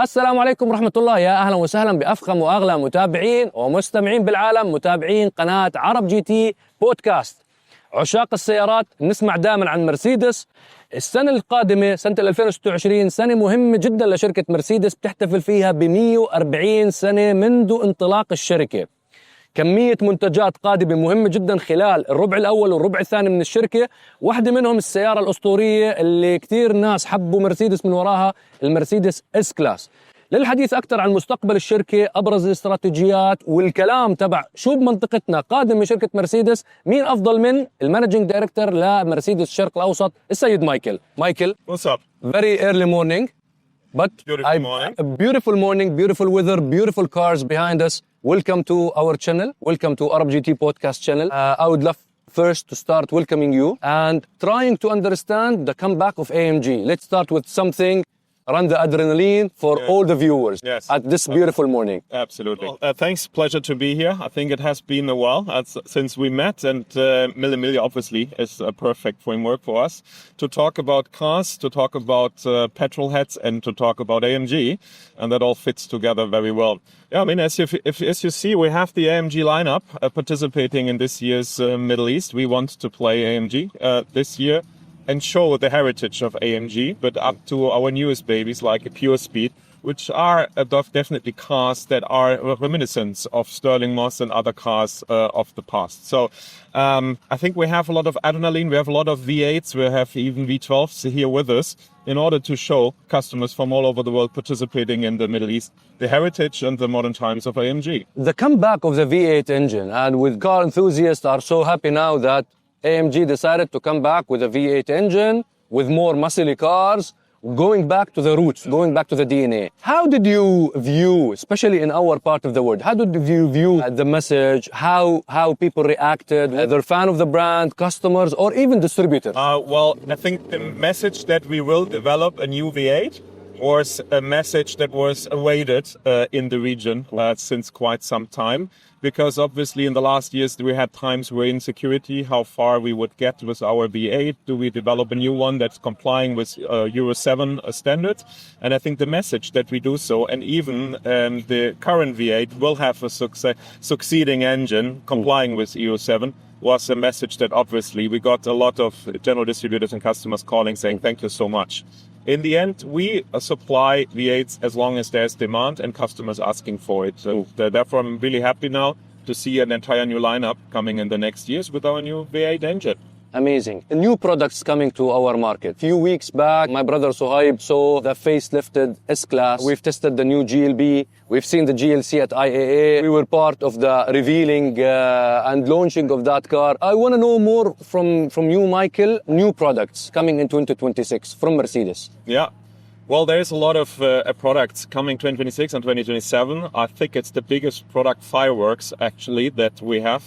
السلام عليكم ورحمة الله، يا أهلا وسهلا بأفخم وأغلى متابعين ومستمعين بالعالم، متابعين قناة عرب جي تي بودكاست. عشاق السيارات نسمع دائما عن مرسيدس. السنة القادمة سنة 2026 سنة مهمة جدا لشركة مرسيدس، بتحتفل فيها ب 140 سنة منذ انطلاق الشركة. كمية منتجات قادمة مهمة جدا خلال الربع الأول والربع الثاني من الشركة. واحدة منهم السيارة الأسطورية اللي كثير ناس حبوا مرسيدس من وراها، المرسيدس اس كلاس. للحديث أكثر عن مستقبل الشركة، أبرز الاستراتيجيات والكلام تبع شو بمنطقتنا قادم من شركة مرسيدس، مين أفضل من المانجينج دايركتور لمرسيدس الشرق الأوسط السيد مايكل. مايكل, what's up? Very early morning, but beautiful morning, beautiful weather, beautiful cars behind us. Welcome to our channel. Welcome to Arab GT podcast channel. I would love first to start welcoming you and trying to understand the comeback of AMG. Let's start with something, run the adrenaline for all the viewers at this beautiful morning. Absolutely. Thanks. Pleasure to be here. I think it has been a while since we met, and Mille Miglia obviously is a perfect framework for us to talk about cars, to talk about petrol heads, and to talk about AMG, and that all fits together very well. Yeah, I mean, as you see, we have the AMG lineup participating in this year's Middle East. We want to play AMG this year and show the heritage of AMG, but up to our newest babies like a Pure Speed, which are definitely cars that are reminiscent of Sterling Moss and other cars of the past. So I think we have a lot of adrenaline, we have a lot of V8s, we have even V12s here with us in order to show customers from all over the world participating in the Middle East the heritage and the modern times of AMG. The comeback of the V8 engine, and with car enthusiasts are so happy now that AMG decided to come back with a V8 engine, with more muscly cars, going back to the roots, going back to the DNA. How did you view, especially in our part of the world, how did you view the message, how people reacted, whether fan of the brand, customers, or even distributors? Well, I think the message that we will develop a new V8 was a message that was awaited in the region since quite some time. Because obviously in the last years we had times where insecurity, how far we would get with our V8. Do we develop a new one that's complying with Euro 7 standards? And I think the message that we do so, and even the current V8 will have a succeeding engine complying with Euro 7, was a message that obviously we got a lot of general distributors and customers calling saying thank you so much. In the end, we supply V8s as long as there's demand and customers asking for it. So therefore, I'm really happy now to see an entire new lineup coming in the next years with our new V8 engine. Amazing. New products coming to our market. A few weeks back, my brother Suhaib saw the facelifted S-Class. We've tested the new GLB. We've seen the GLC at IAA. We were part of the revealing and launching of that car. I want to know more from you, Michael. New products coming in 2026 from Mercedes. Yeah. Well, there's a lot of products coming 2026 and 2027. I think it's the biggest product fireworks, actually, that we have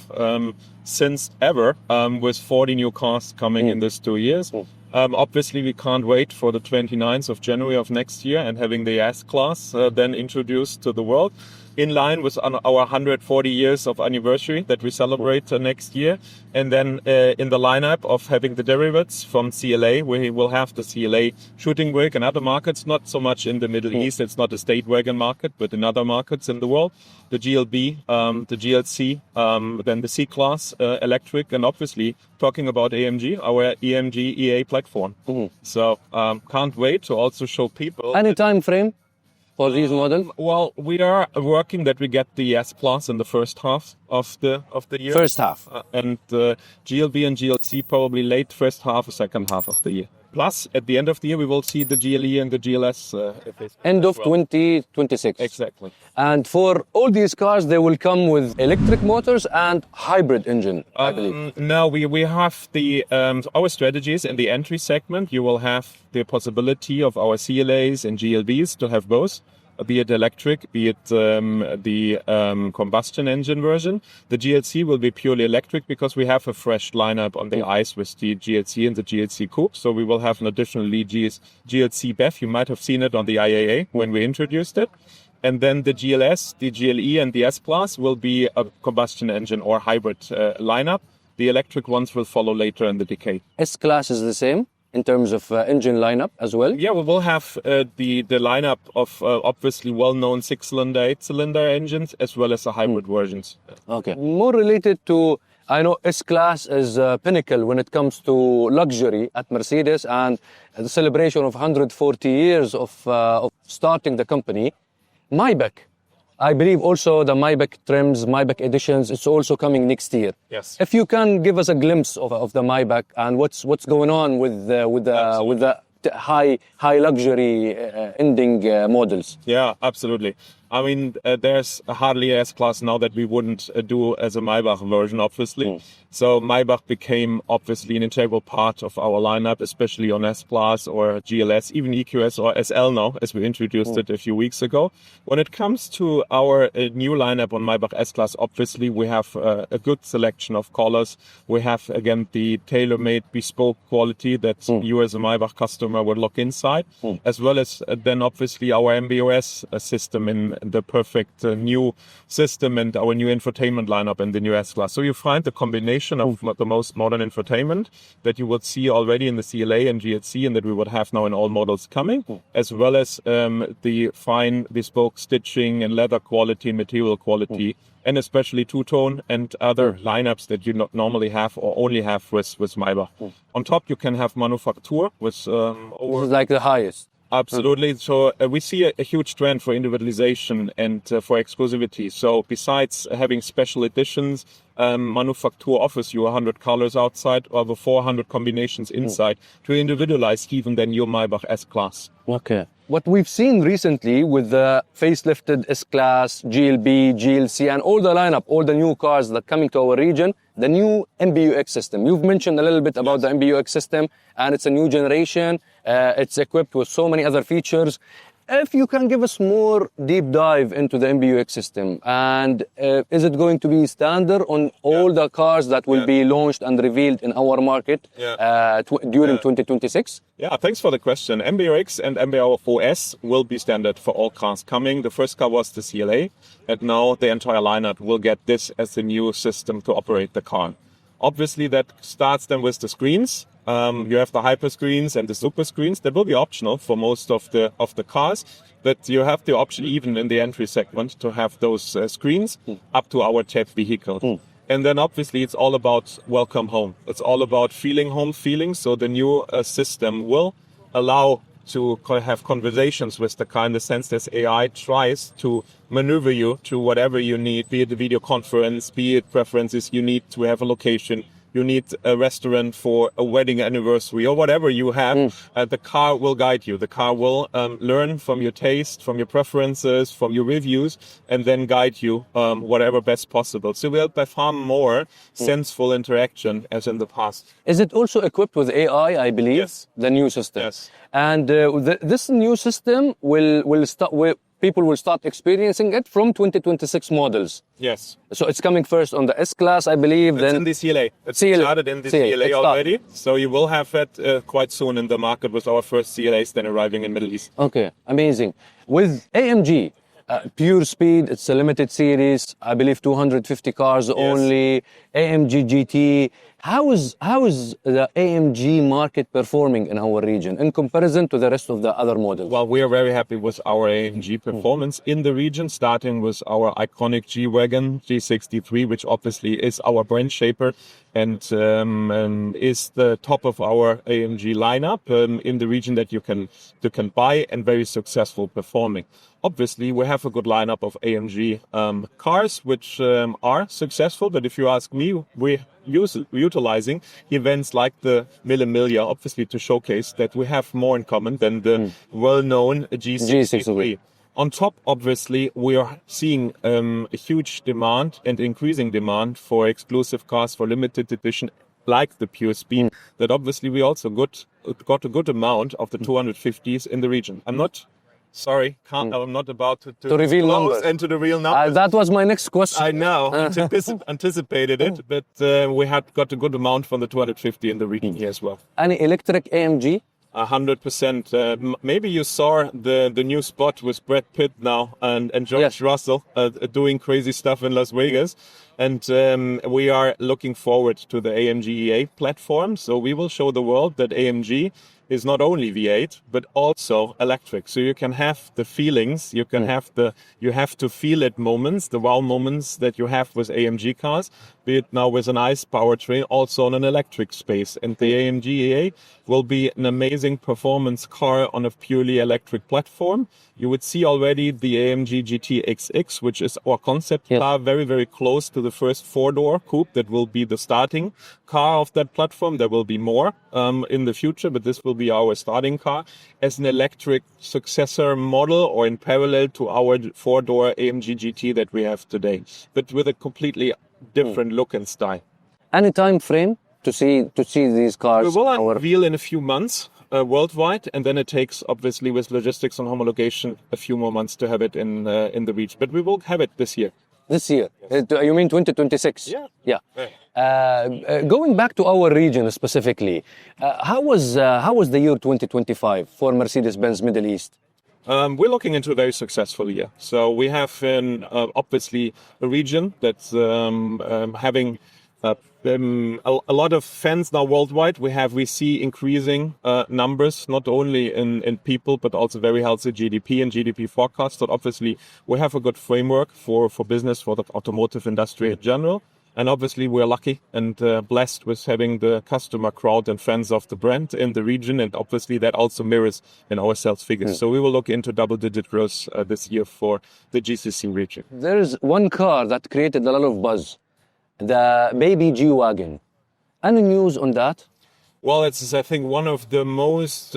since ever, with 40 new cars coming in these 2 years. Obviously, we can't wait for the 29th of January of next year and having the S-Class then introduced to the world, in line with our 140 years of anniversary that we celebrate next year. And then in the lineup of having the derivatives from CLA, we will have the CLA shooting brake and other markets, not so much in the Middle East. It's not a state wagon market, but in other markets in the world. The GLB, the GLC, then the C-Class electric, and obviously talking about AMG, our AMG.EA platform. So can't wait to also show people. Any time frame for these models? Well, we are working that we get the S-Class in the first half of the year. First half. And GLB and GLC probably late first half or second half of the year. Plus, at the end of the year, we will see the GLE and the GLS. End of 2026. Exactly. And for all these cars, they will come with electric motors and hybrid engine, I believe. No, we have our strategies in the entry segment. You will have the possibility of our CLAs and GLBs to have both. Be it electric, be it the combustion engine version. The GLC will be purely electric because we have a fresh lineup on the ICE with the GLC and the GLC Coupe. So we will have an additional GLC BEV. You might have seen it on the IAA when we introduced it. And then the GLS, the GLE and the S-Class will be a combustion engine or hybrid lineup. The electric ones will follow later in the decade. S-Class is the same? in terms of engine lineup as well? Yeah, we will have the lineup of obviously well-known 6-cylinder, 8-cylinder engines, as well as the hybrid versions. Okay. More related to, I know S-Class is pinnacle when it comes to luxury at Mercedes, and the celebration of 140 years of starting the company. Maybach, I believe also the Maybach trims, Maybach editions, it's also coming next year. Yes. If you can give us a glimpse of the Maybach and what's going on with the high luxury ending models. Yeah, absolutely. I mean, there's hardly an S-Class now that we wouldn't do as a Maybach version, obviously. So Maybach became obviously an integral part of our lineup, especially on S-Class or GLS, even EQS or SL now, as we introduced it a few weeks ago. When it comes to our new lineup on Maybach S-Class, obviously we have a good selection of colors. We have, again, the tailor-made bespoke quality that you as a Maybach customer would look inside, as well as then obviously our MB.OS system in the perfect new system and our new infotainment lineup in the new S-Class. So you find the combination of the most modern infotainment that you would see already in the CLA and GLC and that we would have now in all models coming, as well as the fine bespoke stitching and leather quality and material quality, and especially two-tone and other lineups that you not normally have or only have with Maybach. On top, you can have Manufaktur with This is like the highest. Absolutely. So we see a huge trend for individualization and for exclusivity. So besides having special editions, Manufaktur offers you 100 colors outside, over 400 combinations inside to individualize even then your Maybach S-Class. Okay. What we've seen recently with the facelifted S-Class, GLB, GLC, and all the lineup, all the new cars that are coming to our region, the new MBUX system. You've mentioned a little bit about the MBUX system, and it's a new generation. It's equipped with so many other features. If you can give us more deep dive into the MBUX system, and is it going to be standard on all the cars that will be launched and revealed in our market during 2026? Yeah, thanks for the question. MBUX and MB.OS will be standard for all cars coming. The first car was the CLA, and now the entire lineup will get this as the new system to operate the car. Obviously, that starts then with the screens. You have the hyper screens and the super screens that will be optional for most of the cars, but you have the option even in the entry segment to have those screens up to our TED vehicle. And then obviously it's all about welcome home. It's all about feeling home feeling. So the new system will allow to have conversations with the car in the sense that AI tries to maneuver you to whatever you need, be it a video conference, be it preferences you need to have a location. You need a restaurant for a wedding anniversary or whatever you have, the car will guide you. The car will learn from your taste, from your preferences, from your reviews, and then guide you whatever best possible. So we'll by far more senseful interaction as in the past. Is it also equipped with AI, I believe? Yes. The new system? Yes. And this new system will start with... People will start experiencing it from 2026 models. Yes. So it's coming first on the S-Class, I believe. It's then in the CLA. It's started in the CLA already. So you will have it quite soon in the market with our first CLAs then arriving in Middle East. Okay, amazing. With AMG, pure speed, it's a limited series. I believe 250 cars only. AMG GT. How is the AMG market performing in our region in comparison to the rest of the other models? Well, we are very happy with our AMG performance in the region, starting with our iconic G-Wagon G63, which obviously is our brand shaper and is the top of our AMG lineup in the region that you can buy and very successful performing. Obviously, we have a good lineup of AMG cars, which are successful. But if you ask me, we're utilizing events like the Mille Miglia, obviously to showcase that we have more in common than the well-known G63. On top, obviously, we are seeing a huge demand and increasing demand for exclusive cars for limited edition, like the Pure Speed, that obviously we also got a good amount of the 250s in the region. I'm not about to reveal numbers and to the real numbers. That was my next question. I know, anticipated it, but we had got a good amount from the 250 in the region here as well. Any electric AMG? 100%. Maybe you saw the new spot with Brad Pitt now and George Russell doing crazy stuff in Las Vegas. And we are looking forward to the AMG.EA platform. So we will show the world that AMG is not only V8, but also electric. So you can have the feelings, you have to feel it moments, the wow moments that you have with AMG cars, be it now with an ICE powertrain, also on an electric space. And the AMG.EA will be an amazing performance car on a purely electric platform. You would see already the AMG GT XX, which is our concept car, very, very close to the first four-door coupe that will be the starting car of that platform. There will be more in the future, but this will be our starting car as an electric successor model or in parallel to our four-door AMG GT that we have today, but with a completely different look and style. Any time frame to see these cars? We will unveil in a few months. Worldwide, and then it takes, obviously, with logistics and homologation, a few more months to have it in the region. But we will have it this year. This year? Yes. You mean 2026? Yeah. Going back to our region specifically, how was the year 2025 for Mercedes-Benz Middle East? We're looking into a very successful year. So we have obviously a region that's having a lot of fans now worldwide. We see increasing numbers, not only in people, but also very healthy GDP and GDP forecasts. So obviously we have a good framework for business, for the automotive industry in general. And obviously we're lucky and blessed with having the customer crowd and fans of the brand in the region. And obviously that also mirrors in our sales figures. So we will look into double-digit growth this year for the GCC region. There's one car that created a lot of buzz. The baby G-Wagon. Any news on that? Well, it's, I think, one of the most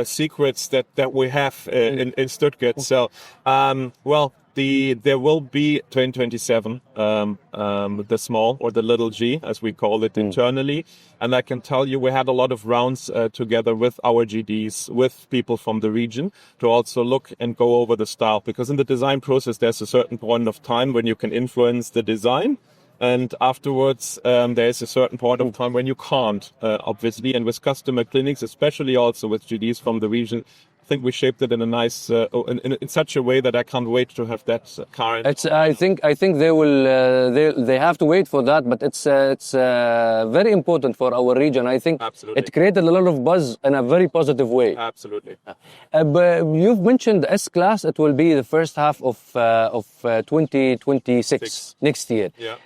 secrets that we have in Stuttgart. So, there will be 2027, the small or the little G, as we call it internally. And I can tell you, we had a lot of rounds together with our GDs, with people from the region, to also look and go over the style. Because in the design process, there's a certain point of time when you can influence the design. And afterwards, there is a certain point of time when you can't, obviously. And with customer clinics, especially also with GDs from the region, I think we shaped it in a nice, in such a way that I can't wait to have that car. I think they will, they have to wait for that, but it's very important for our region. I think it created a lot of buzz in a very positive way. Absolutely. But you've mentioned the S-Class. It will be the first half of 2026 next year. Yeah.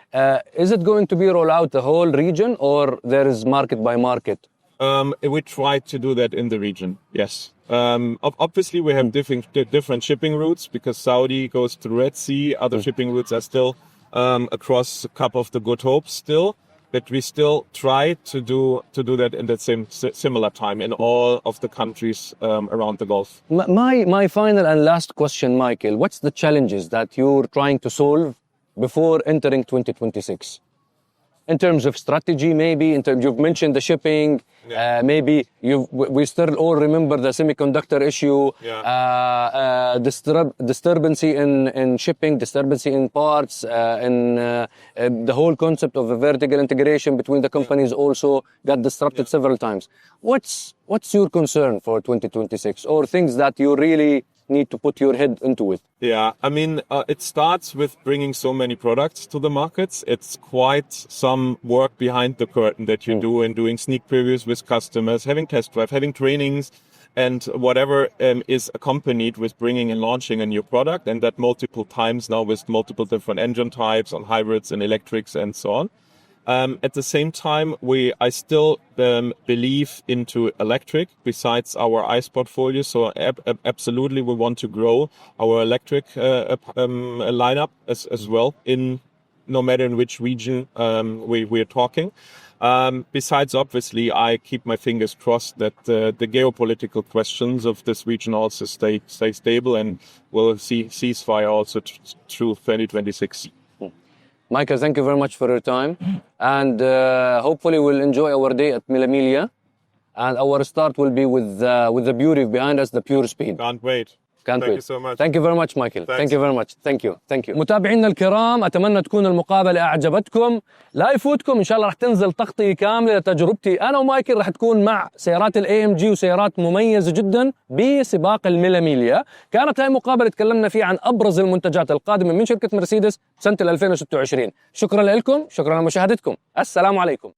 Is it going to be rolled out the whole region, or there is market by market? We try to do that in the region, yes. Obviously, we have different shipping routes because Saudi goes through Red Sea. Other shipping routes are still across Cape of the Good Hope still. But we still try to do that in the similar time in all of the countries around the Gulf. My final and last question, Michael. What's the challenges that you're trying to solve before entering 2026? In terms of strategy, maybe, you've mentioned the shipping, maybe we still all remember the semiconductor issue, disturbancy in shipping, disturbancy in parts, and the whole concept of a vertical integration between the companies also got disrupted several times. What's your concern for 2026, or things that you really need to put your head into it? Yeah, I mean, it starts with bringing so many products to the markets. It's quite some work behind the curtain that you do in doing sneak previews with customers, having test drive, having trainings, and whatever is accompanied with bringing and launching a new product, and that multiple times now with multiple different engine types on hybrids and electrics and so on. At the same time, I still believe into electric besides our ICE portfolio. So absolutely, we want to grow our electric lineup as well, in no matter in which region we're talking. Besides, obviously, I keep my fingers crossed that the geopolitical questions of this region also stay stable, and we'll see ceasefire also through 2026. Michael, thank you very much for your time, and hopefully we'll enjoy our day at Mille Miglia, and our start will be with the beauty behind us, the pure speed. Can't wait. كانت Thank you so much. Thank you very much مايكل. Thanks. Thank you very much. Thank you. متابعينا الكرام، اتمنى تكون المقابله اعجبتكم. لا يفوتكم ان شاء الله راح تنزل تغطيه كامله لتجربتي انا ومايكل، راح تكون مع سيارات AMG وسيارات مميزه جدا بسباق الميلا ميليا. كانت هاي مقابله تكلمنا فيها عن ابرز المنتجات القادمه من شركه مرسيدس سنه 2026. شكرا لكم، شكرا لمشاهدتكم، السلام عليكم.